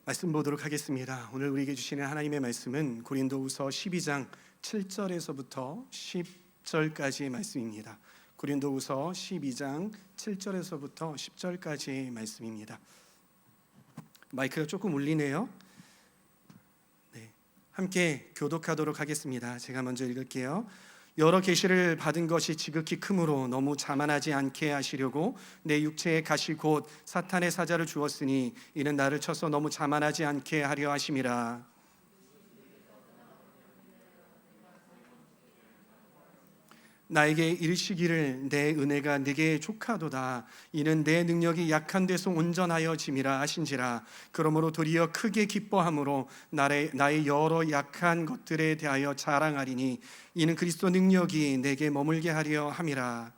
말씀 보도록 하겠습니다. 오늘 우리에게 주시는 하나님의 말씀은 고린도후서 12장 7절에서부터 10절까지의 말씀입니다. 고린도후서 12장 7절에서부터 10절까지의 말씀입니다. 마이크가 조금 울리네요. 네, 함께 교독하도록 하겠습니다. 제가 먼저 읽을게요. 여러 계시를 받은 것이 지극히 크므로 너무 자만하지 않게 하시려고 내 육체에 가시 곧 사탄의 사자를 주었으니 이는 나를 쳐서 너무 자만하지 않게 하려 하심이라. 나에게 이르시기를 내 은혜가 네게 족하도다. 이는 내 능력이 약한 데서 온전하여 짐이라 하신지라. 그러므로 도리어 크게 기뻐함으로 나의 여러 약한 것들에 대하여 자랑하리니 이는 그리스도 능력이 내게 머물게 하려 함이라.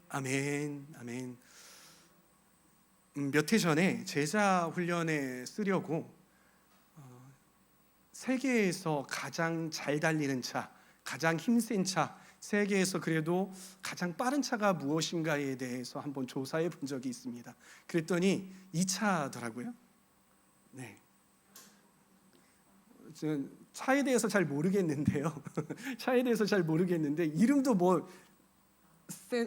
아멘, 아멘. 몇 해 전에 제자 훈련에 쓰려고 세계에서 가장 잘 달리는 차, 가장 힘센 차, 세계에서 그래도 가장 빠른 차가 무엇인가에 대해서 한번 조사해 본 적이 있습니다. 그랬더니 이 차더라고요. 네. 저는 차에 대해서 잘 모르겠는데요. 차에 대해서 잘 모르겠는데 이름도 뭐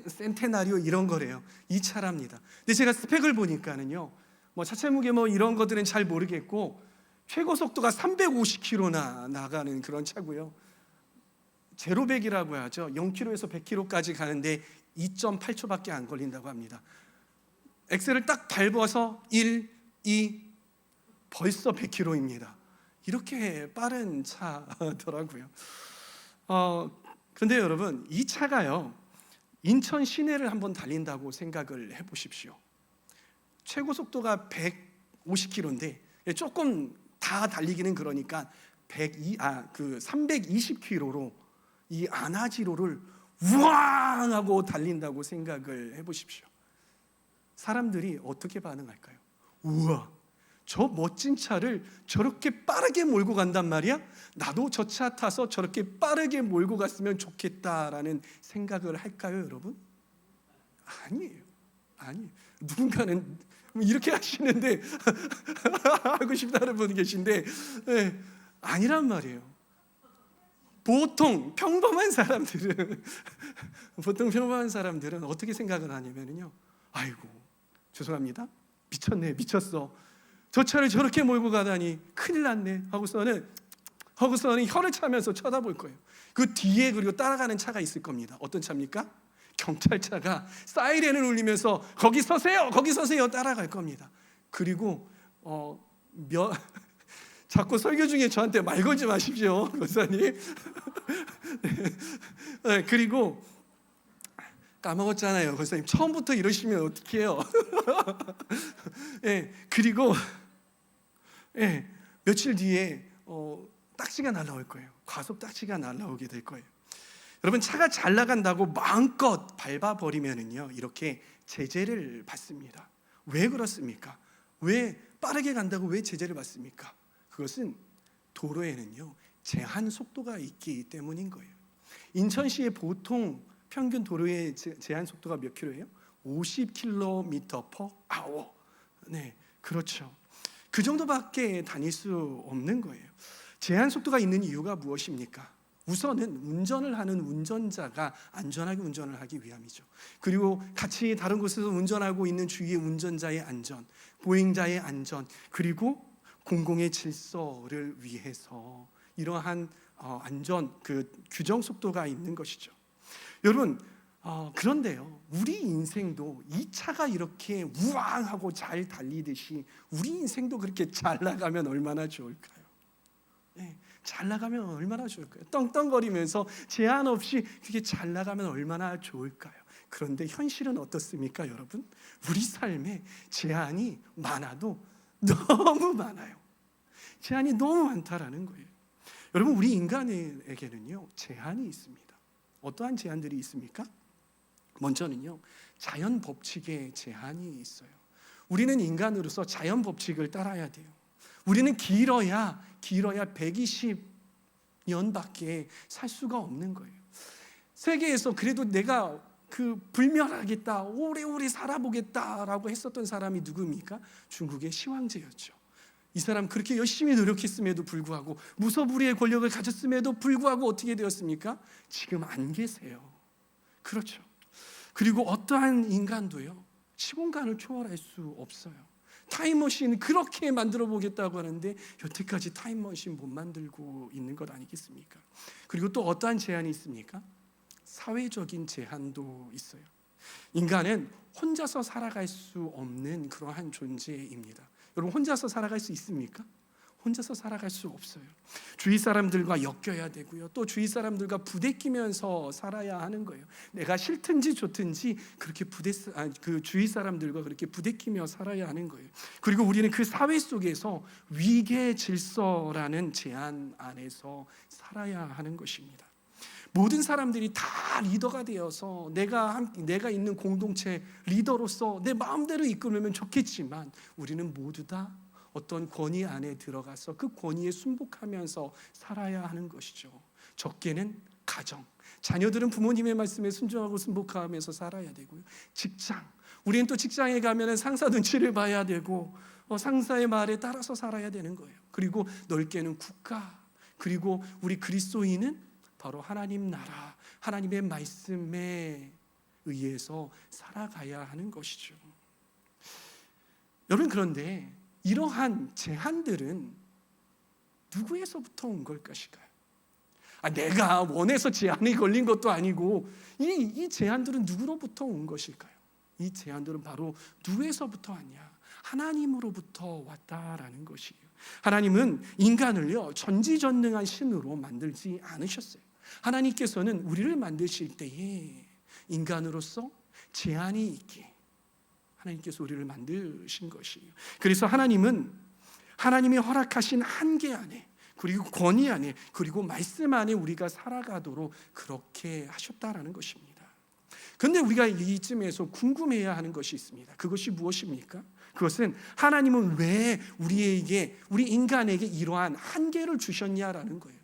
센테나리오 이런 거래요. 이 차랍니다. 근데 제가 스펙을 보니까는요, 뭐 차체 무게 뭐 이런 것들은 잘 모르겠고 최고 속도가 350km나 나가는 그런 차고요. 제로백이라고 하죠. 0km에서 100km까지 가는데 2.8초밖에 안 걸린다고 합니다. 엑셀을 딱 밟아서 1, 2 벌써 100km입니다. 이렇게 빠른 차더라고요. 근데 여러분, 이 차가요, 인천 시내를 한번 달린다고 생각을 해보십시오. 최고 속도가 150km인데 조금 다 달리기는 그러니까 320km로 이 안하지로를 우왕 하고 달린다고 생각을 해보십시오. 사람들이 어떻게 반응할까요? 우와, 저 멋진 차를 저렇게 빠르게 몰고 간단 말이야? 나도 저 차 타서 저렇게 빠르게 몰고 갔으면 좋겠다라는 생각을 할까요, 여러분? 아니에요. 누군가는 이렇게 하시는데 하고 싶다는 분이 계신데 아니란 말이에요. 보통 평범한 사람들은 어떻게 생각을 하냐면요, 아이고 죄송합니다, 미쳤어. 저 차를 저렇게 몰고 가다니 큰일 났네 하고서는 혀를 차면서 쳐다볼 거예요. 그 뒤에 그리고 따라가는 차가 있을 겁니다. 어떤 차입니까? 경찰차가 사이렌을 울리면서 거기 서세요 따라갈 겁니다. 그리고 자꾸 설교 중에 저한테 말 걸지 마십시오, 목사님. 네, 그리고 까먹었잖아요, 목사님. 처음부터 이러시면 어떡해요? 네, 그리고 며칠 뒤에 딱지가 날라올 거예요. 과속 딱지가 날라오게 될 거예요. 여러분, 차가 잘 나간다고 마음껏 밟아버리면은요, 이렇게 제재를 받습니다. 왜 그렇습니까? 왜 빠르게 간다고 왜 제재를 받습니까? 그것은 도로에는요, 제한 속도가 있기 때문인 거예요. 인천시의 보통 평균 도로의 제한 속도가 몇 킬로예요? 50km/h. 네, 그렇죠. 그 정도밖에 다닐 수 없는 거예요. 제한 속도가 있는 이유가 무엇입니까? 우선은 운전을 하는 운전자가 안전하게 운전을 하기 위함이죠. 그리고 같이 다른 곳에서 운전하고 있는 주위의 운전자의 안전, 보행자의 안전, 그리고 공공의 질서를 위해서 이러한 안전 규정 속도가 있는 것이죠. 여러분, 그런데요, 우리 인생도 이 차가 이렇게 우왕하고 잘 달리듯이 우리 인생도 그렇게 잘 나가면 얼마나 좋을까요? 네, 잘 나가면 얼마나 좋을까요? 떵떵거리면서 제한 없이 그렇게 잘 나가면 얼마나 좋을까요? 그런데 현실은 어떻습니까, 여러분? 우리 삶에 제한이 많아도 너무 많아요. 제한이 너무 많다라는 거예요. 여러분, 우리 인간에게는요, 제한이 있습니다. 어떠한 제한들이 있습니까? 먼저는요, 자연 법칙에 제한이 있어요. 우리는 인간으로서 자연 법칙을 따라야 돼요. 우리는 길어야 120년밖에 살 수가 없는 거예요. 세계에서 그래도 내가 불멸하겠다, 오래오래 살아보겠다라고 했었던 사람이 누굽니까? 중국의 시황제였죠. 이 사람 그렇게 열심히 노력했음에도 불구하고, 무소불위의 권력을 가졌음에도 불구하고 어떻게 되었습니까? 지금 안 계세요. 그렇죠. 그리고 어떠한 인간도요, 시공간을 초월할 수 없어요. 타임머신 그렇게 만들어 보겠다고 하는데 여태까지 타임머신 못 만들고 있는 것 아니겠습니까? 그리고 또 어떠한 제한이 있습니까? 사회적인 제한도 있어요. 인간은 혼자서 살아갈 수 없는 그러한 존재입니다. 여러분, 혼자서 살아갈 수 있습니까? 혼자서 살아갈 수 없어요. 주위 사람들과 엮여야 되고요, 또 주위 사람들과 부대끼면서 살아야 하는 거예요. 내가 싫든지 좋든지 그렇게 주위 사람들과 그렇게 부대끼며 살아야 하는 거예요. 그리고 우리는 그 사회 속에서 위계 질서라는 제한 안에서 살아야 하는 것입니다. 모든 사람들이 다 리더가 되어서 내가 있는 공동체 리더로서 내 마음대로 이끌면 좋겠지만, 우리는 모두 다 어떤 권위 안에 들어가서 그 권위에 순복하면서 살아야 하는 것이죠. 적게는 가정, 자녀들은 부모님의 말씀에 순종하고 순복하면서 살아야 되고요. 직장, 우리는 또 직장에 가면 상사 눈치를 봐야 되고 상사의 말에 따라서 살아야 되는 거예요. 그리고 넓게는 국가, 그리고 우리 그리스도인은 바로 하나님 나라, 하나님의 말씀에 의해서 살아가야 하는 것이죠. 여러분, 그런데 이러한 제한들은 누구에서부터 온 것일까요? 내가 원해서 제한이 걸린 것도 아니고, 이 제한들은 누구로부터 온 것일까요? 이 제한들은 바로 누구에서부터 왔냐? 하나님으로부터 왔다라는 것이에요. 하나님은 인간을요, 전지전능한 신으로 만들지 않으셨어요. 하나님께서는 우리를 만드실 때에 인간으로서 제한이 있게 하나님께서 우리를 만드신 것이에요. 그래서 하나님은 하나님이 허락하신 한계 안에, 그리고 권위 안에, 그리고 말씀 안에 우리가 살아가도록 그렇게 하셨다라는 것입니다. 그런데 우리가 이쯤에서 궁금해야 하는 것이 있습니다. 그것이 무엇입니까? 그것은 하나님은 왜 우리 인간에게 이러한 한계를 주셨냐라는 거예요.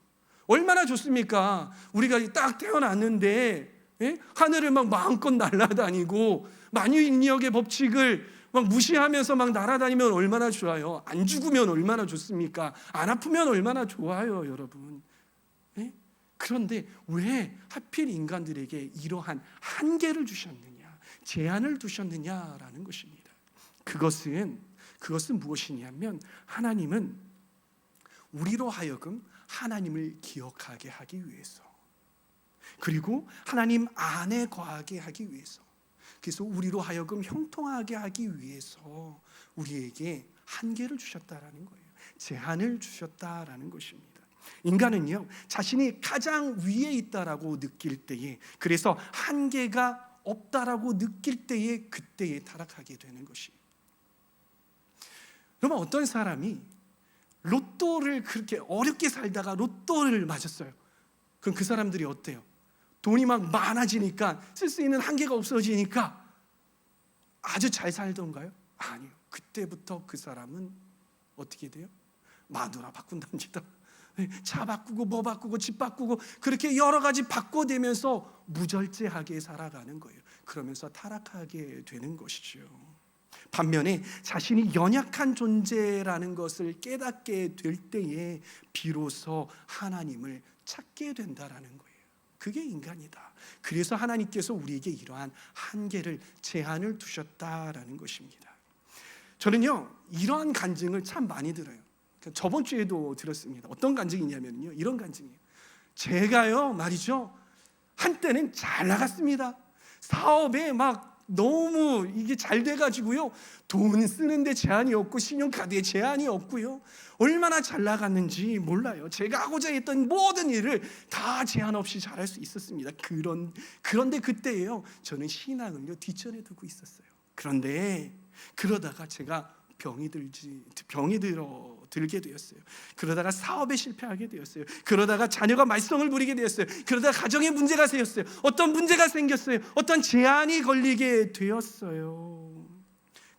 얼마나 좋습니까? 우리가 딱 태어났는데 하늘을 막 마음껏 날아다니고 만유인력의 법칙을 막 무시하면서 막 날아다니면 얼마나 좋아요. 안 죽으면 얼마나 좋습니까? 안 아프면 얼마나 좋아요, 여러분. 그런데 왜 하필 인간들에게 이러한 한계를 주셨느냐, 제한을 두셨느냐라는 것입니다. 그것은 무엇이냐면, 하나님은 우리로 하여금 하나님을 기억하게 하기 위해서, 그리고 하나님 안에 거하게 하기 위해서, 그래서 우리로 하여금 형통하게 하기 위해서 우리에게 한계를 주셨다라는 거예요. 제한을 주셨다라는 것입니다. 인간은요, 자신이 가장 위에 있다라고 느낄 때에, 그래서 한계가 없다라고 느낄 때에, 그때에 타락하게 되는 것이에요. 그러면 어떤 사람이 로또를 그렇게 어렵게 살다가 로또를 맞았어요. 그럼 그 사람들이 어때요? 돈이 막 많아지니까, 쓸 수 있는 한계가 없어지니까 아주 잘 살던가요? 아니요. 그때부터 그 사람은 어떻게 돼요? 마누라 바꾼답니다. 차 바꾸고 뭐 바꾸고 집 바꾸고 그렇게 여러 가지 바꿔대면서 무절제하게 살아가는 거예요. 그러면서 타락하게 되는 것이죠. 반면에 자신이 연약한 존재라는 것을 깨닫게 될 때에 비로소 하나님을 찾게 된다라는 거예요. 그게 인간이다. 그래서 하나님께서 우리에게 이러한 한계를, 제한을 두셨다라는 것입니다. 저는요, 이러한 간증을 참 많이 들어요. 저번 주에도 들었습니다. 어떤 간증이냐면요, 이런 간증이에요. 제가요 말이죠, 한때는 잘 나갔습니다. 사업에 막 너무 이게 잘 돼가지고요, 돈 쓰는데 제한이 없고 신용카드에 제한이 없고요, 얼마나 잘 나갔는지 몰라요. 제가 하고자 했던 모든 일을 다 제한 없이 잘할 수 있었습니다. 그런데 그때예요, 저는 신앙을요 뒷전에 두고 있었어요. 그런데 그러다가 제가 병이 들게 되었어요. 그러다가 사업에 실패하게 되었어요. 그러다가 자녀가 말썽을 부리게 되었어요. 그러다가 가정에 문제가 생겼어요. 어떤 문제가 생겼어요. 어떤 제한이 걸리게 되었어요.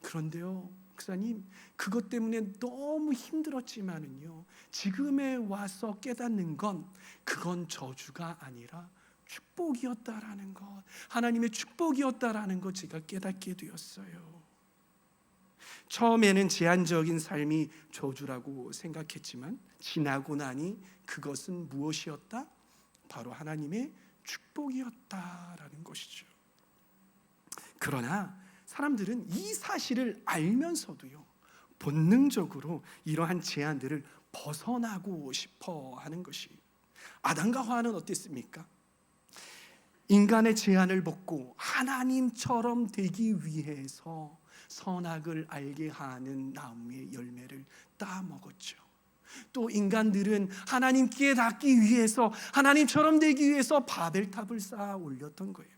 그런데요, 목사님, 그것 때문에 너무 힘들었지만은요, 지금에 와서 깨닫는 건, 그건 저주가 아니라 축복이었다라는 것, 하나님의 축복이었다라는 것 제가 깨닫게 되었어요. 처음에는 제한적인 삶이 저주라고 생각했지만 지나고 나니 그것은 무엇이었다? 바로 하나님의 축복이었다라는 것이죠. 그러나 사람들은 이 사실을 알면서도요, 본능적으로 이러한 제한들을 벗어나고 싶어 하는 것이, 아담과 하와는 어땠습니까? 인간의 제한을 벗고 하나님처럼 되기 위해서 선악을 알게 하는 나무의 열매를 따먹었죠. 또 인간들은 하나님께 닿기 위해서, 하나님처럼 되기 위해서 바벨탑을 쌓아 올렸던 거예요.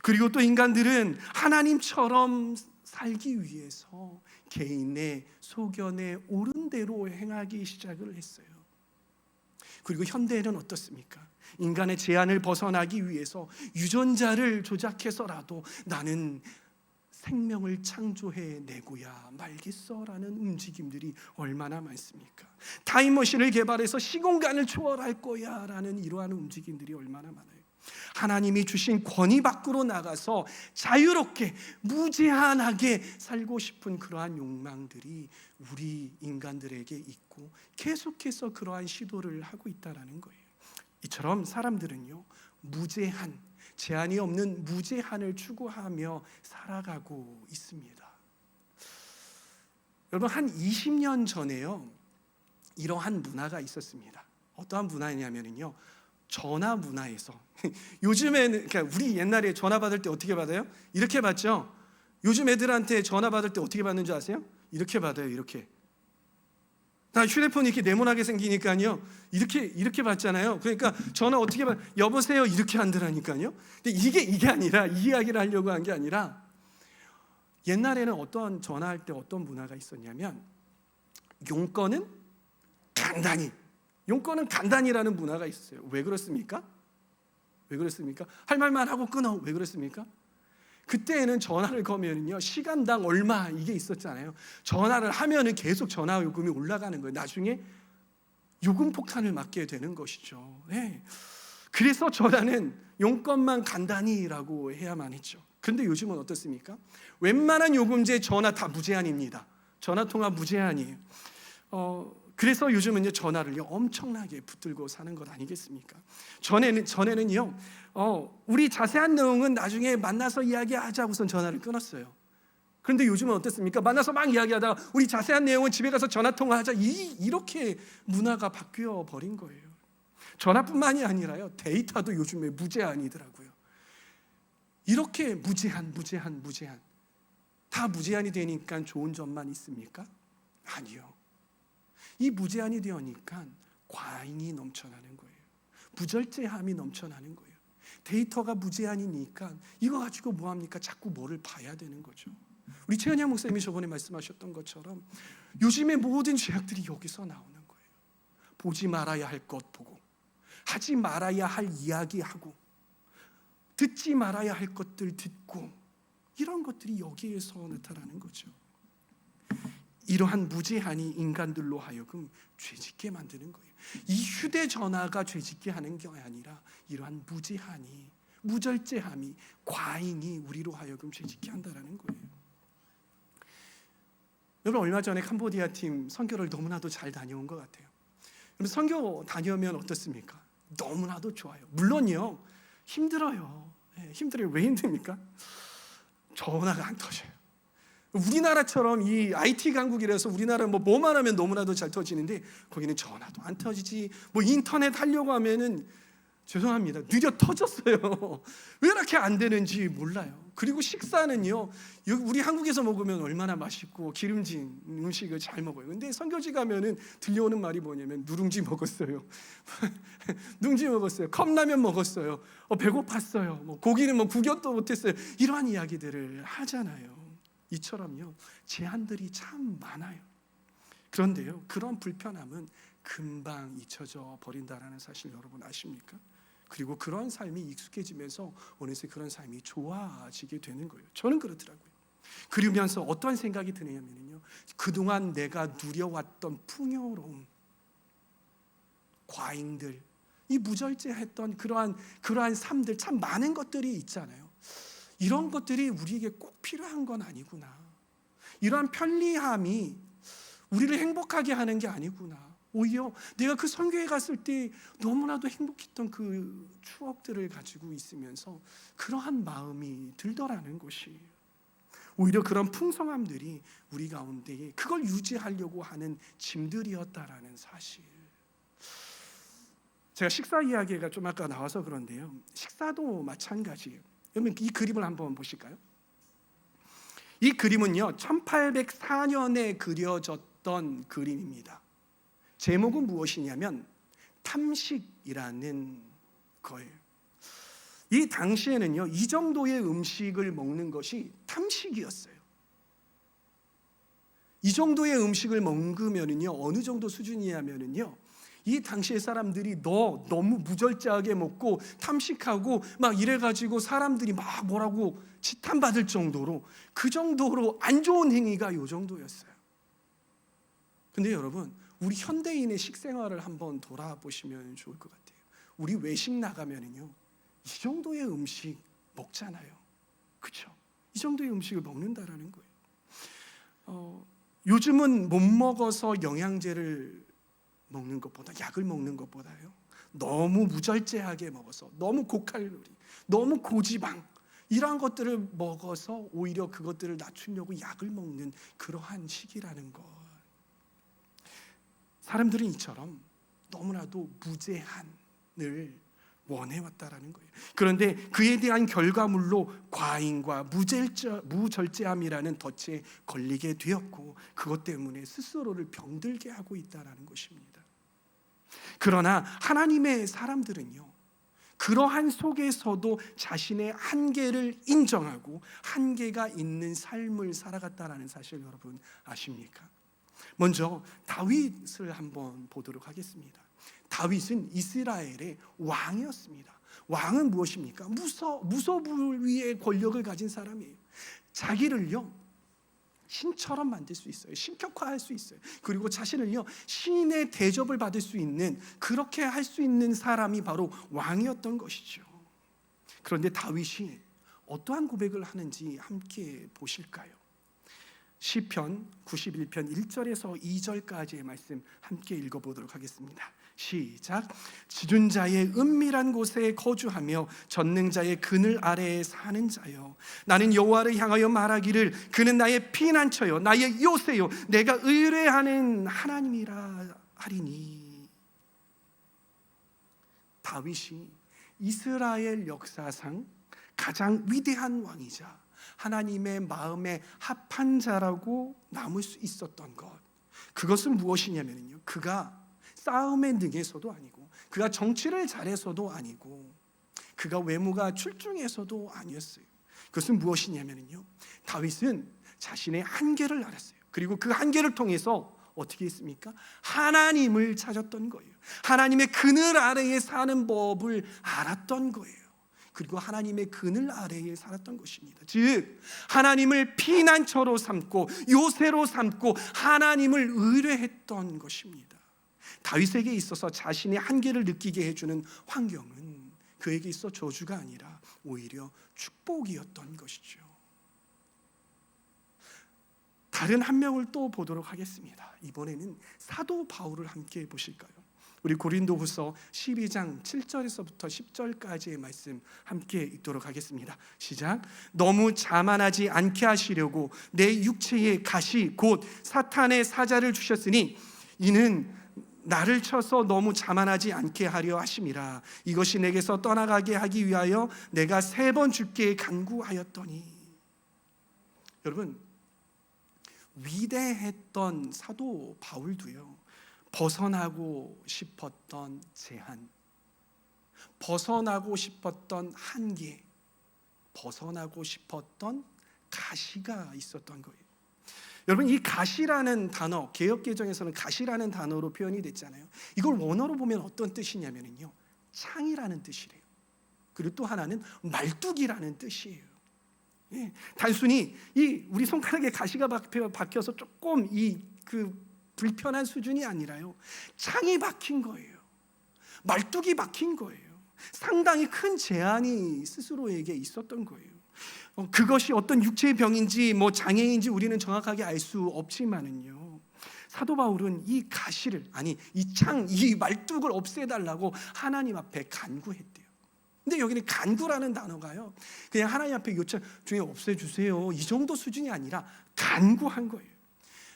그리고 또 인간들은 하나님처럼 살기 위해서 개인의 소견에 옳은 대로 행하기 시작을 했어요. 그리고 현대에는 어떻습니까? 인간의 제한을 벗어나기 위해서 유전자를 조작해서라도 나는 생명을 창조해 내고야 말겠어라는 움직임들이 얼마나 많습니까? 타임머신을 개발해서 시공간을 초월할 거야 라는 이러한 움직임들이 얼마나 많아요. 하나님이 주신 권위 밖으로 나가서 자유롭게 무제한하게 살고 싶은 그러한 욕망들이 우리 인간들에게 있고 계속해서 그러한 시도를 하고 있다는 거예요. 이처럼 사람들은요, 무제한, 제한이 없는 무제한을 추구하며 살아가고 있습니다. 여러분, 한 20년 전에요, 이러한 문화가 있었습니다. 어떠한 문화냐면요, 전화 문화에서 요즘에는, 그러니까 우리 옛날에 전화 받을 때 어떻게 받아요? 이렇게 받죠. 요즘 애들한테 전화 받을 때 어떻게 받는 줄 아세요? 이렇게 받아요. 이렇게. 나 휴대폰이 이렇게 네모나게 생기니까요, 이렇게 받잖아요. 그러니까 전화 어떻게 받? 여보세요 이렇게 한다니까요. 근데 이게 아니라, 이 이야기를 하려고 한 게 아니라, 옛날에는 어떤 전화할 때 어떤 문화가 있었냐면, 용건은 간단히, 용건은 간단히라는 문화가 있어요. 왜 그렇습니까? 왜 그렇습니까? 할 말만 하고 끊어. 왜 그렇습니까? 그때는 전화를 거면은요, 시간당 얼마 이게 있었잖아요. 전화를 하면은 계속 전화 요금이 올라가는 거예요. 나중에 요금 폭탄을 맞게 되는 것이죠. 네. 그래서 전화는 용건만 간단히라고 해야만 했죠. 그런데 요즘은 어떻습니까? 웬만한 요금제 전화 다 무제한입니다. 전화 통화 무제한이에요. 그래서 요즘은요, 전화를요 엄청나게 붙들고 사는 것 아니겠습니까? 전에는요, 우리 자세한 내용은 나중에 만나서 이야기하자고선 전화를 끊었어요. 그런데 요즘은 어떻습니까? 만나서 막 이야기하다가 우리 자세한 내용은 집에 가서 전화 통화하자, 이렇게 문화가 바뀌어 버린 거예요. 전화뿐만이 아니라요, 데이터도 요즘에 무제한이더라고요. 이렇게 무제한 다 무제한이 되니까 좋은 점만 있습니까? 아니요. 이 무제한이 되니까 과잉이 넘쳐나는 거예요. 부절제함이 넘쳐나는 거예요. 데이터가 무제한이니까 이거 가지고 뭐합니까? 자꾸 뭐를 봐야 되는 거죠. 우리 최은양 목사님이 저번에 말씀하셨던 것처럼 요즘의 모든 죄악들이 여기서 나오는 거예요. 보지 말아야 할 것 보고, 하지 말아야 할 이야기하고, 듣지 말아야 할 것들 듣고, 이런 것들이 여기에서 나타나는 거죠. 이러한 무제한이 인간들로 하여금 죄짓게 만드는 거예요. 이 휴대전화가 죄짓게 하는 게 아니라 이러한 무제한이, 무절제함이, 과잉이 우리로 하여금 죄짓게 한다는 거예요. 여러분, 얼마 전에 캄보디아 팀 선교를 너무나도 잘 다녀온 것 같아요. 여러분, 선교 다녀오면 어떻습니까? 너무나도 좋아요. 물론요, 힘들어요. 힘들어요. 왜 힘듭니까? 전화가 안 터져요. 우리나라처럼 이 IT 강국이라서 우리나라 뭐만 하면 너무나도 잘 터지는데, 거기는 전화도 안 터지지, 인터넷 하려고 하면은 죄송합니다, 느려 터졌어요. 왜 이렇게 안 되는지 몰라요. 그리고 식사는요, 우리 한국에서 먹으면 얼마나 맛있고 기름진 음식을 잘 먹어요. 근데 선교지 가면은 들려오는 말이 뭐냐면, 누룽지 먹었어요. 누룽지 먹었어요. 컵라면 먹었어요. 배고팠어요. 고기는 구경도 못했어요. 이러한 이야기들을 하잖아요. 이처럼요, 제한들이 참 많아요. 그런데요, 그런 불편함은 금방 잊혀져 버린다라는 사실 여러분 아십니까? 그리고 그런 삶이 익숙해지면서 어느새 그런 삶이 좋아지게 되는 거예요. 저는 그렇더라고요. 그러면서 어떤 생각이 드냐면요, 그동안 내가 누려왔던 풍요로움, 과잉들, 이 무절제했던 그러한 삶들, 참 많은 것들이 있잖아요. 이런 것들이 우리에게 꼭 필요한 건 아니구나. 이러한 편리함이 우리를 행복하게 하는 게 아니구나. 오히려 내가 그 선교에 갔을 때 너무나도 행복했던 그 추억들을 가지고 있으면서 그러한 마음이 들더라는 것이, 오히려 그런 풍성함들이 우리 가운데 그걸 유지하려고 하는 짐들이었다라는 사실. 제가 식사 이야기가 좀 아까 나와서 그런데요, 식사도 마찬가지예요. 여러분 이 그림을 한번 보실까요? 이 그림은요 1804년에 그려졌던 그림입니다. 제목은 무엇이냐면 탐식이라는 거예요. 이 당시에는요 이 정도의 음식을 먹는 것이 탐식이었어요. 이 정도의 음식을 먹으면은요 어느 정도 수준이냐면은요, 이 당시의 사람들이 너무 무절제하게 먹고 탐식하고 막 이래가지고 사람들이 막 뭐라고 지탄받을 정도로, 그 정도로 안 좋은 행위가 요 정도였어요. 근데 여러분 우리 현대인의 식생활을 한번 돌아보시면 좋을 것 같아요. 우리 외식 나가면은요 이 정도의 음식 먹잖아요. 그렇죠? 이 정도의 음식을 먹는다라는 거예요. 요즘은 못 먹어서 영양제를 먹는 것보다, 약을 먹는 것보다요 너무 무절제하게 먹어서, 너무 고칼로리, 너무 고지방 이러한 것들을 먹어서 오히려 그것들을 낮추려고 약을 먹는 그러한 시기라는 것. 사람들은 이처럼 너무나도 무제한을 원해왔다라는 거예요. 그런데 그에 대한 결과물로 과잉과 무절제함이라는 덫에 걸리게 되었고, 그것 때문에 스스로를 병들게 하고 있다는 것입니다. 그러나 하나님의 사람들은요 그러한 속에서도 자신의 한계를 인정하고 한계가 있는 삶을 살아갔다는 사실 여러분 아십니까? 먼저 다윗을 한번 보도록 하겠습니다. 다윗은 이스라엘의 왕이었습니다. 왕은 무엇입니까? 무소불위의 권력을 가진 사람이에요. 자기를요 신처럼 만들 수 있어요. 신격화할 수 있어요. 그리고 자신을요 신의 대접을 받을 수 있는, 그렇게 할 수 있는 사람이 바로 왕이었던 것이죠. 그런데 다윗이 어떠한 고백을 하는지 함께 보실까요? 시편 91편 1절에서 2절까지의 말씀 함께 읽어보도록 하겠습니다. 시작. 지존 자의 은밀한 곳에 거주하며 전능자의 그늘 아래에 사는 자여, 나는 여호와를 향하여 말하기를 그는 나의 피난처요 나의 요새요 내가 의뢰하는 하나님이라 하리니. 다윗이 이스라엘 역사상 가장 위대한 왕이자 하나님의 마음에 합한 자라고 남을 수 있었던 것, 그것은 무엇이냐면요, 그가 싸움에 능해서도 아니고, 그가 정치를 잘해서도 아니고, 그가 외모가 출중해서도 아니었어요. 그것은 무엇이냐면요, 다윗은 자신의 한계를 알았어요. 그리고 그 한계를 통해서 어떻게 했습니까? 하나님을 찾았던 거예요. 하나님의 그늘 아래에 사는 법을 알았던 거예요. 그리고 하나님의 그늘 아래에 살았던 것입니다. 즉 하나님을 피난처로 삼고 요새로 삼고 하나님을 의뢰했던 것입니다. 다윗에게 있어서 자신의 한계를 느끼게 해주는 환경은 그에게 있어 저주가 아니라 오히려 축복이었던 것이죠. 다른 한 명을 또 보도록 하겠습니다. 이번에는 사도 바울을 함께 보실까요? 우리 고린도후서 12장 7절에서부터 10절까지의 말씀 함께 읽도록 하겠습니다. 시작. 너무 자만하지 않게 하시려고 내 육체에 가시 곧 사탄의 사자를 주셨으니 이는 나를 쳐서 너무 자만하지 않게 하려 하심이라. 이것이 내게서 떠나가게 하기 위하여 내가 3번 주께 간구하였더니. 여러분 위대했던 사도 바울도요 벗어나고 싶었던 제한, 벗어나고 싶었던 한계, 벗어나고 싶었던 가시가 있었던 거예요. 여러분 이 가시라는 단어, 개역개정에서는 가시라는 단어로 표현이 됐잖아요. 이걸 원어로 보면 어떤 뜻이냐면요 창이라는 뜻이래요. 그리고 또 하나는 말뚝이라는 뜻이에요. 예, 단순히 이 우리 손가락에 가시가 박혀서 조금 그 불편한 수준이 아니라요 창이 박힌 거예요. 말뚝이 박힌 거예요. 상당히 큰 제한이 스스로에게 있었던 거예요. 그것이 어떤 육체의 병인지 장애인지 우리는 정확하게 알 수 없지만은요, 사도 바울은 이 가시를, 이 말뚝을 없애달라고 하나님 앞에 간구했대요. 근데 여기는 간구라는 단어가요, 그냥 하나님 앞에 요청, 주님 없애주세요, 이 정도 수준이 아니라 간구한 거예요.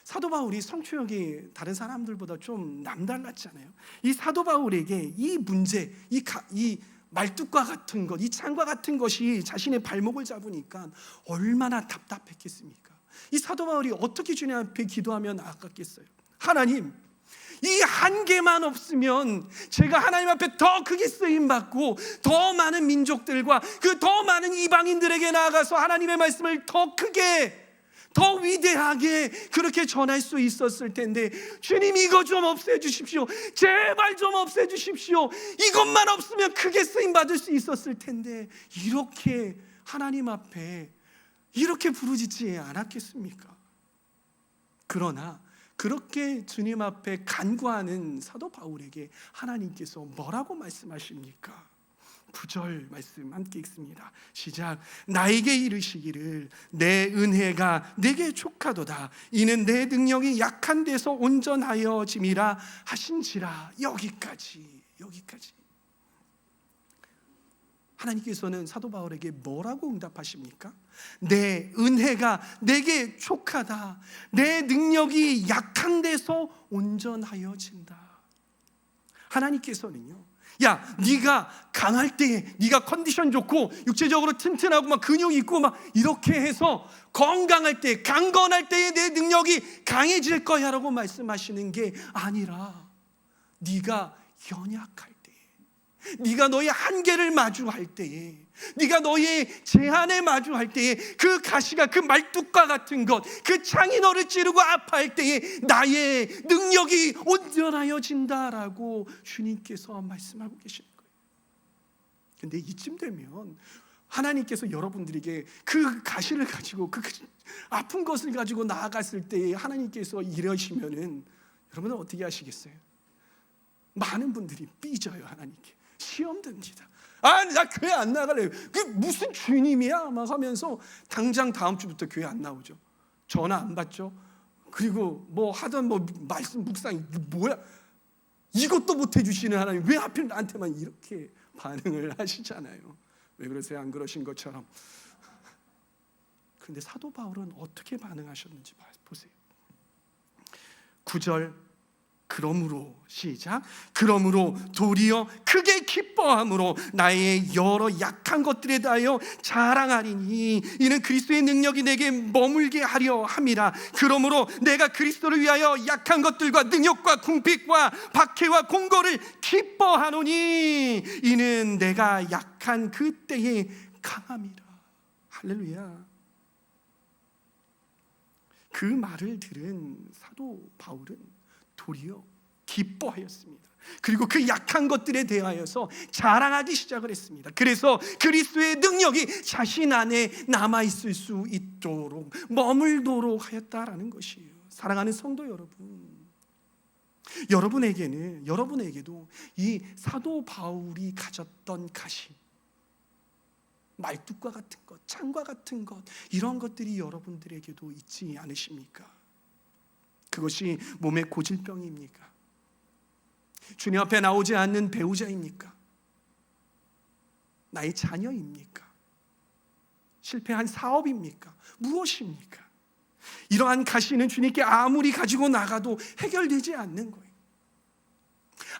사도 바울이 성취욕이 다른 사람들보다 좀 남달랐잖아요. 이 사도 바울에게 이 문제, 이 말뚝과 같은 것, 이 창과 같은 것이 자신의 발목을 잡으니까 얼마나 답답했겠습니까? 이 사도 바울이 어떻게 주님 앞에 기도하면 아깝겠어요? 하나님, 이 한 개만 없으면 제가 하나님 앞에 더 크게 쓰임받고 더 많은 민족들과 그 더 많은 이방인들에게 나아가서 하나님의 말씀을 더 크게, 더 위대하게 그렇게 전할 수 있었을 텐데, 주님 이거 좀 없애주십시오, 제발 좀 없애주십시오, 이것만 없으면 크게 쓰임받을 수 있었을 텐데, 이렇게 하나님 앞에 이렇게 부르짖지 않았겠습니까? 그러나 그렇게 주님 앞에 간구하는 사도 바울에게 하나님께서 뭐라고 말씀하십니까? 9절 말씀 함께 읽습니다. 시작. 나에게 이르시기를 내 은혜가 내게 족하도다, 이는 내 능력이 약한 데서 온전하여짐이라 하신지라. 여기까지. 하나님께서는 사도 바울에게 뭐라고 응답하십니까? 내 은혜가 내게 족하다, 내 능력이 약한 데서 온전하여진다. 하나님께서는요, 야, 네가 강할 때에, 네가 컨디션 좋고 육체적으로 튼튼하고 막 근육 있고 막 이렇게 해서 건강할 때, 강건할 때에 내 능력이 강해질 거야 라고 말씀하시는 게 아니라, 네가 연약할 때에, 네가 너의 한계를 마주할 때에, 네가 너의 제한에 마주할 때에, 그 가시가 그 말뚝과 같은 것, 그 창이 너를 찌르고 아파할 때에 나의 능력이 온전하여진다라고 주님께서 말씀하고 계시는 거예요. 근데 이쯤 되면 하나님께서 여러분들에게 그 가시를 가지고, 그 아픈 것을 가지고 나아갔을 때에 하나님께서 이러시면은 여러분은 어떻게 하시겠어요? 많은 분들이 삐져요. 하나님께 시험 듭니다. 나 교회 안 나갈래요. 그게 무슨 주님이야 막 하면서 당장 다음 주부터 교회 안 나오죠. 전화 안 받죠. 그리고 하던 말씀 묵상, 뭐야, 이것도 못 해주시는 하나님 왜 하필 나한테만 이렇게 반응을 하시잖아요. 왜 그러세요? 안 그러신 것처럼. 그런데 사도 바울은 어떻게 반응하셨는지 보세요. 9절. 그러므로, 시작. 그러므로 도리어 크게 기뻐함으로 나의 여러 약한 것들에 대하여 자랑하리니, 이는 그리스도의 능력이 내게 머물게 하려 함이라. 그러므로 내가 그리스도를 위하여 약한 것들과 능력과 궁핍과 박해와 공고를 기뻐하노니, 이는 내가 약한 그때에 강함이라. 할렐루야. 그 말을 들은 사도 바울은 도리어 기뻐하였습니다. 그리고 그 약한 것들에 대하여서 자랑하기 시작을 했습니다. 그래서 그리스도의 능력이 자신 안에 남아있을 수 있도록 머물도록 하였다라는 것이에요. 사랑하는 성도 여러분, 여러분에게도 이 사도 바울이 가졌던 가시, 말뚝과 같은 것, 창과 같은 것, 이런 것들이 여러분들에게도 있지 않으십니까? 그것이 몸의 고질병입니까? 주님 앞에 나오지 않는 배우자입니까? 나의 자녀입니까? 실패한 사업입니까? 무엇입니까? 이러한 가시는 주님께 아무리 가지고 나가도 해결되지 않는 거예요.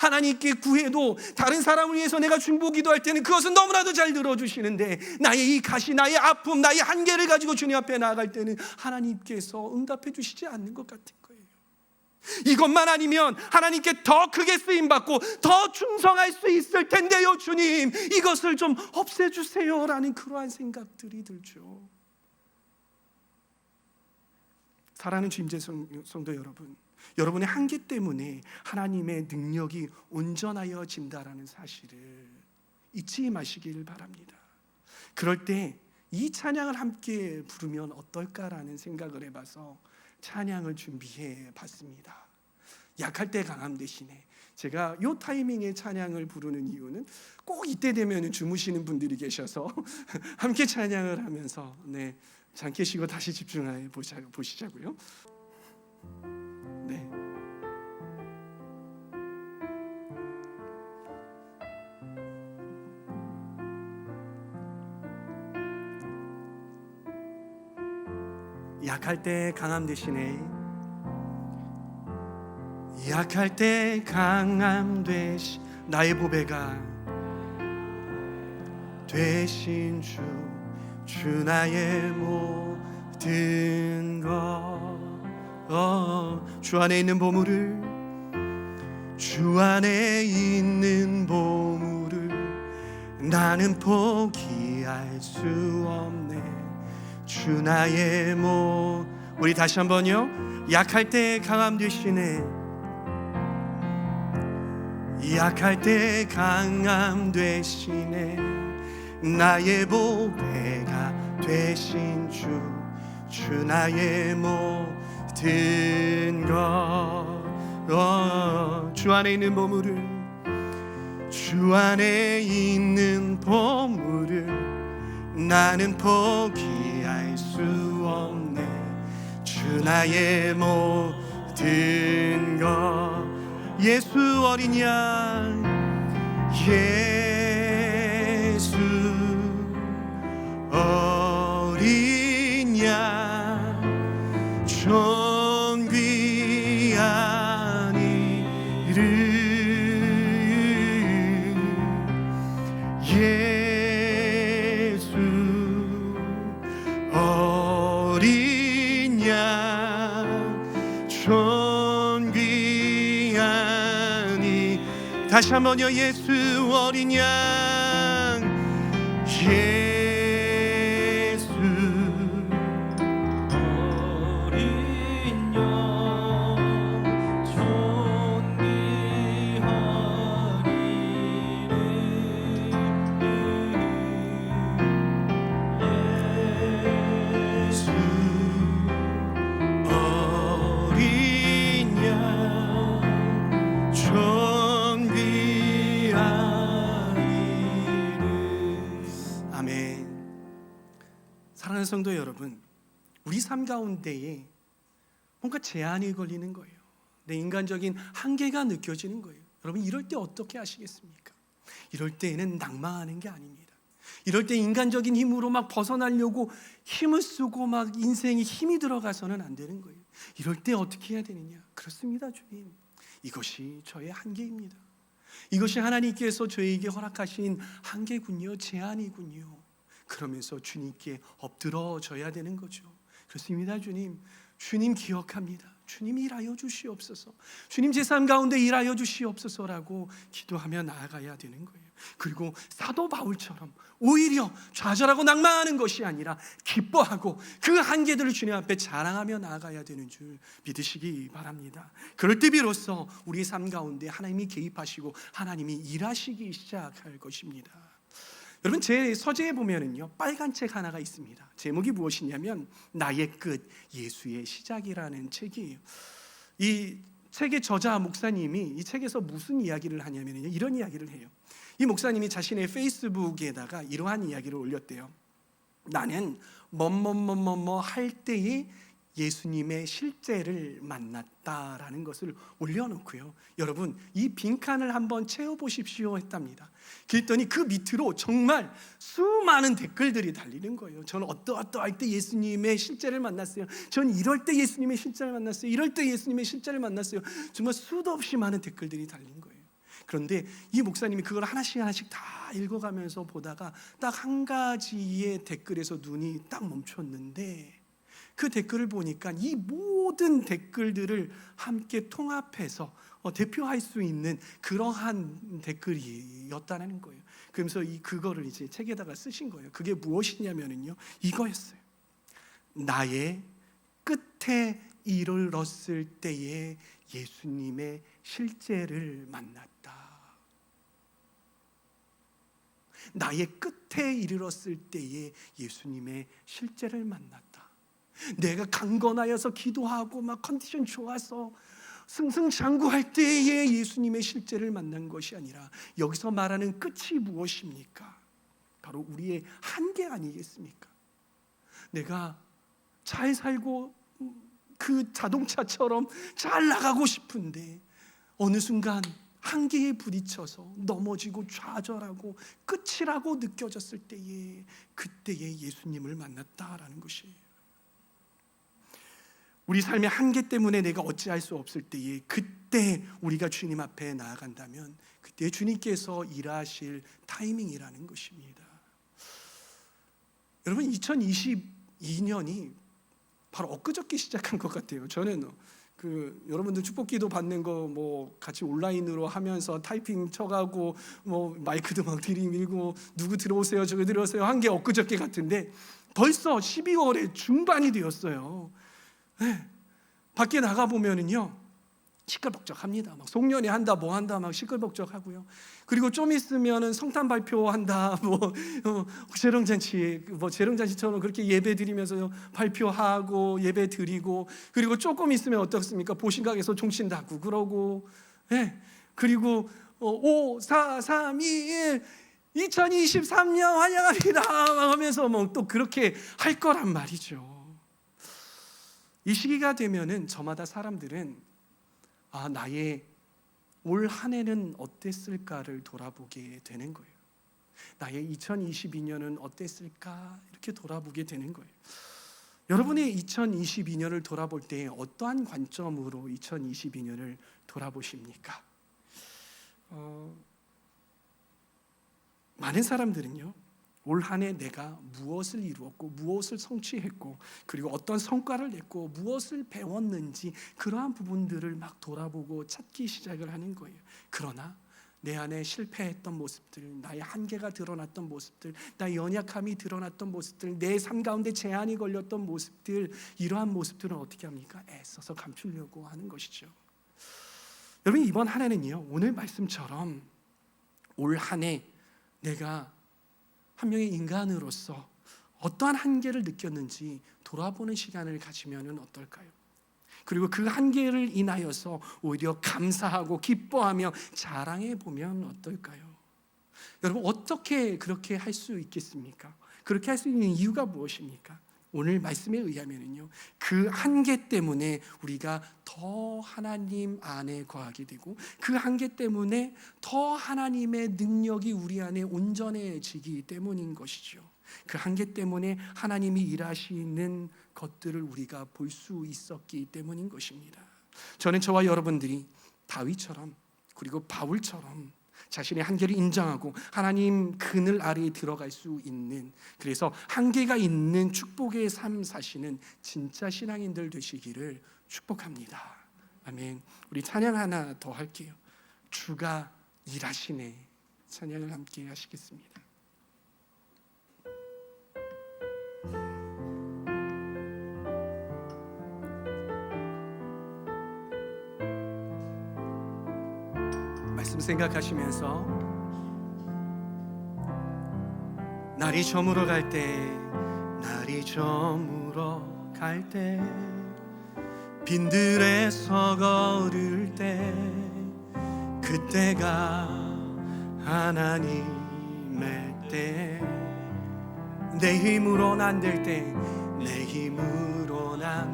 하나님께 구해도, 다른 사람을 위해서 내가 중보기도할 때는 그것은 너무나도 잘 들어주시는데, 나의 이 가시, 나의 아픔, 나의 한계를 가지고 주님 앞에 나아갈 때는 하나님께서 응답해 주시지 않는 것 같은 거예요. 이것만 아니면 하나님께 더 크게 쓰임받고 더 충성할 수 있을 텐데요, 주님 이것을 좀 없애주세요 라는 그러한 생각들이 들죠. 사랑하는 주임제 성도 여러분, 여러분의 한계 때문에 하나님의 능력이 온전하여진다라는 사실을 잊지 마시길 바랍니다. 그럴 때 이 찬양을 함께 부르면 어떨까라는 생각을 해봐서 찬양을 준비해 봤습니다. 약할 때 강함 대신에. 제가 요 타이밍에 찬양을 부르는 이유는 꼭 이때 되면 주무시는 분들이 계셔서 함께 찬양을 하면서 잠 깨시고 다시 집중해 보시자고요. 네. 약할 때 강함 대신에, 약할 때 강함 대신 나의 보배가 되신 주 나의 모든 것. 주 안에 있는 보물을, 주 안에 있는 보물을 나는 포기할 수 없네. 주 나의 우리 다시 한번요. 약할 때 강함 되시네. 약할 때 강함 되시네. 나의 보배가 되신 주 나의 모든 것. 주 안에 있는 보물을, 주 안에 있는 보물을 나는 포기할 수 없네. 주 나의 모든 것. 예수 어린 양, 예수 어린 양, 존귀한 이름, 예수 어린 양, 존귀한 이. 다시 한번요. 예수 어린 양, 예수 어린 양, 존귀한 이름, 예수 어린 양, 존귀한 이름. 아멘. 사랑하는 성도 여러분, 우리 삶 가운데에 뭔가 제한이 걸리는 거예요. 내 인간적인 한계가 느껴지는 거예요. 여러분, 이럴 때 어떻게 하시겠습니까? 이럴 때에는 낭망하는 게 아닙니다. 이럴 때 인간적인 힘으로 막 벗어나려고 힘을 쓰고 막 인생에 힘이 들어가서는 안 되는 거예요. 이럴 때 어떻게 해야 되느냐? 그렇습니다, 주님. 이것이 저의 한계입니다. 이것이 하나님께서 저에게 허락하신 한계군요, 제한이군요. 그러면서 주님께 엎드러져야 되는 거죠. 그렇습니다, 주님. 주님 기억합니다. 주님 일하여 주시옵소서. 주님 제 삶 가운데 일하여 주시옵소서라고 기도하며 나아가야 되는 거예요. 그리고 사도 바울처럼 오히려 좌절하고 낭망하는 것이 아니라 기뻐하고 그 한계들을 주님 앞에 자랑하며 나아가야 되는 줄 믿으시기 바랍니다. 그럴 때 비로소 우리 삶 가운데 하나님이 개입하시고 하나님이 일하시기 시작할 것입니다. 여러분, 제 서재에 보면은요, 빨간 책 하나가 있습니다. 제목이 무엇이냐면 나의 끝, 예수의 시작이라는 책이에요. 이 책의 저자 목사님이 이 책에서 무슨 이야기를 하냐면 이런 이야기를 해요. 이 목사님이 자신의 페이스북에다가 이러한 이야기를 올렸대요. 나는 뭐뭐뭐뭐뭐 할 때에 예수님의 실제를 만났다라는 것을 올려놓고요. 여러분, 이 빈칸을 한번 채워보십시오 했답니다. 그랬더니 그 밑으로 정말 수많은 댓글들이 달리는 거예요. 저는 어떠할 때 예수님의 실제를 만났어요. 저는 이럴 때 예수님의 실제를 만났어요. 이럴 때 예수님의 실제를 만났어요. 정말 수도 없이 많은 댓글들이 달린 거예요. 그런데 이 목사님이 그걸 하나씩 다 읽어가면서 보다가 딱 한 가지의 댓글에서 눈이 딱 멈췄는데, 그 댓글을 보니까 이 모든 댓글들을 함께 통합해서 대표할 수 있는 그러한 댓글이었다는 거예요. 그러면서 그거를 이제 책에다가 쓰신 거예요. 그게 무엇이냐면요, 이거였어요. 나의 끝에 이르렀을 때에 예수님의 실제를 만났다. 나의 끝에 이르렀을 때에 예수님의 실제를 만났다. 내가 강건하여서 기도하고 막 컨디션 좋아서 승승장구할 때에 예수님의 실제를 만난 것이 아니라 여기서 말하는 끝이 무엇입니까? 바로 우리의 한계 아니겠습니까? 내가 잘 살고 그 자동차처럼 잘 나가고 싶은데 어느 순간 한계에 부딪혀서 넘어지고 좌절하고 끝이라고 느껴졌을 때에 그때에 예수님을 만났다라는 것이에요. 우리 삶의 한계 때문에 내가 어찌할 수 없을 때에 그때 우리가 주님 앞에 나아간다면 그때 주님께서 일하실 타이밍이라는 것입니다. 여러분 2022년이 바로 엊그저께 시작한 것 같아요. 저는 여러분들 축복기도 받는 거 뭐 같이 온라인으로 하면서 타이핑 쳐가고 뭐 마이크도 막 들이밀고 누구 들어오세요 저기 들어오세요 한 게 엊그저께 같은데 벌써 12월의 중반이 되었어요. 네. 밖에 나가 보면은요 시끌벅적합니다. 막 송년회 한다 뭐 한다 막 시끌벅적하고요. 그리고 좀 있으면은 성탄 발표한다 뭐 재롱잔치처럼 그렇게 예배 드리면서 발표하고 예배 드리고 그리고 조금 있으면 어떻습니까? 보신각에서 종신다고 그러고 그리고 5, 4, 3, 2, 1 2023년 환영합니다 하면서 뭐 또 그렇게 할 거란 말이죠. 이 시기가 되면은 저마다 사람들은 나의 올 한 해는 어땠을까를 돌아보게 되는 거예요. 나의 2022년은 어땠을까 이렇게 돌아보게 되는 거예요. 여러분의 2022년을 돌아볼 때 어떠한 관점으로 2022년을 돌아보십니까? 많은 사람들은요 올 한 해 내가 무엇을 이루었고 무엇을 성취했고 그리고 어떤 성과를 냈고 무엇을 배웠는지 그러한 부분들을 막 돌아보고 찾기 시작을 하는 거예요. 그러나 내 안에 실패했던 모습들, 나의 한계가 드러났던 모습들, 나의 연약함이 드러났던 모습들, 내 삶 가운데 제한이 걸렸던 모습들, 이러한 모습들은 어떻게 합니까? 애써서 감추려고 하는 것이죠. 여러분 이번 한 해는요 오늘 말씀처럼 올 한 해 내가 한 명의 인간으로서 어떠한 한계를 느꼈는지 돌아보는 시간을 가지면 어떨까요? 그리고 그 한계를 인하여서 오히려 감사하고 기뻐하며 자랑해 보면 어떨까요? 여러분 어떻게 그렇게 할 수 있겠습니까? 그렇게 할 수 있는 이유가 무엇입니까? 오늘 말씀에 의하면요 그 한계 때문에 우리가 더 하나님 안에 거하게 되고 그 한계 때문에 더 하나님의 능력이 우리 안에 온전해지기 때문인 것이죠. 그 한계 때문에 하나님이 일하시는 것들을 우리가 볼 수 있었기 때문인 것입니다. 저는 저와 여러분들이 다윗처럼 그리고 바울처럼 자신의 한계를 인정하고 하나님 그늘 아래에 들어갈 수 있는, 그래서 한계가 있는 축복의 삶 사시는 진짜 신앙인들 되시기를 축복합니다. 아멘. 우리 찬양 하나 더 할게요. 주가 일하시네. 찬양을 함께 하시겠습니다. 말씀 생각하시면서 날이 저물어 갈 때 빈들에서 걸을 때 그때가 하나님의 때 내 힘으로는 안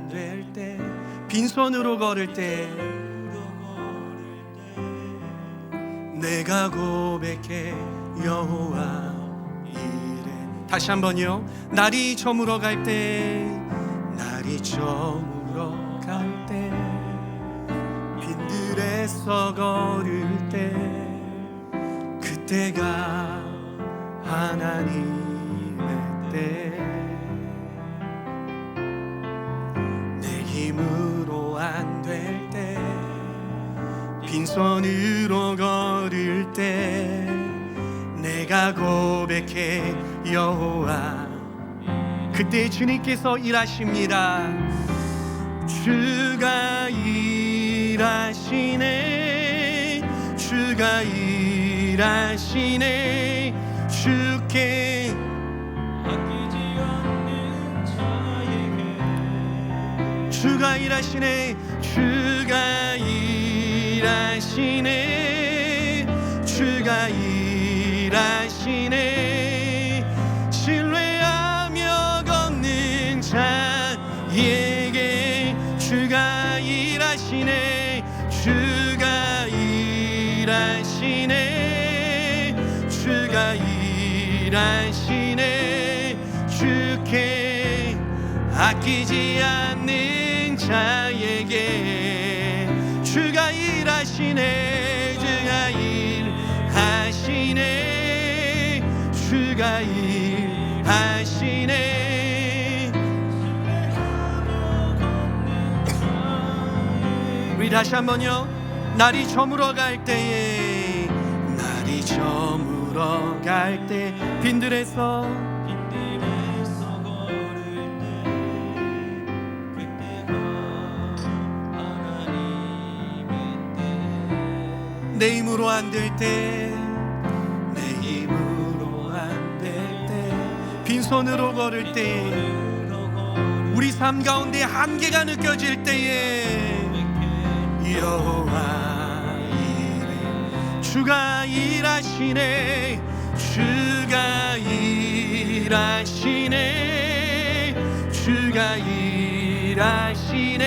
될 때 빈손으로 걸을 때 내가 고백해 여호와 이래. 다시 한번요. 날이 저물어 갈 때 빈들에서 걸을 때 그때가 하나님의 때 내 힘으로 안 될 때 빈손으로 걸을 때 내가 고백해 여호와. 그때 주님께서 일하십니다. 주가 일하시네. 주가 일하시네. 주께 아끼지 않는 자에게 주가 일하시네. 주가 일하시네. 일하시네 주가 일하시네 신뢰하며 걷는 자에게 주가 일하시네 주가 일하시네 주가 일하시네 주께 아끼지 않는 자에게 주가 일하시네 주가 일하시네 주가 일하시네. 우리 다시 한번요. 날이 저물어 갈 때에 날이 저물어 갈 때 빈들에서 걸을 때 그때가 하나님의 때 내 힘으로 안 될 때 내 힘으로 안 될 때 빈손으로 걸을 때 우리 삶 가운데 한계가 느껴질 때에 여호와 이래 주가 일하시네 주가 일하시네 주가 일하시네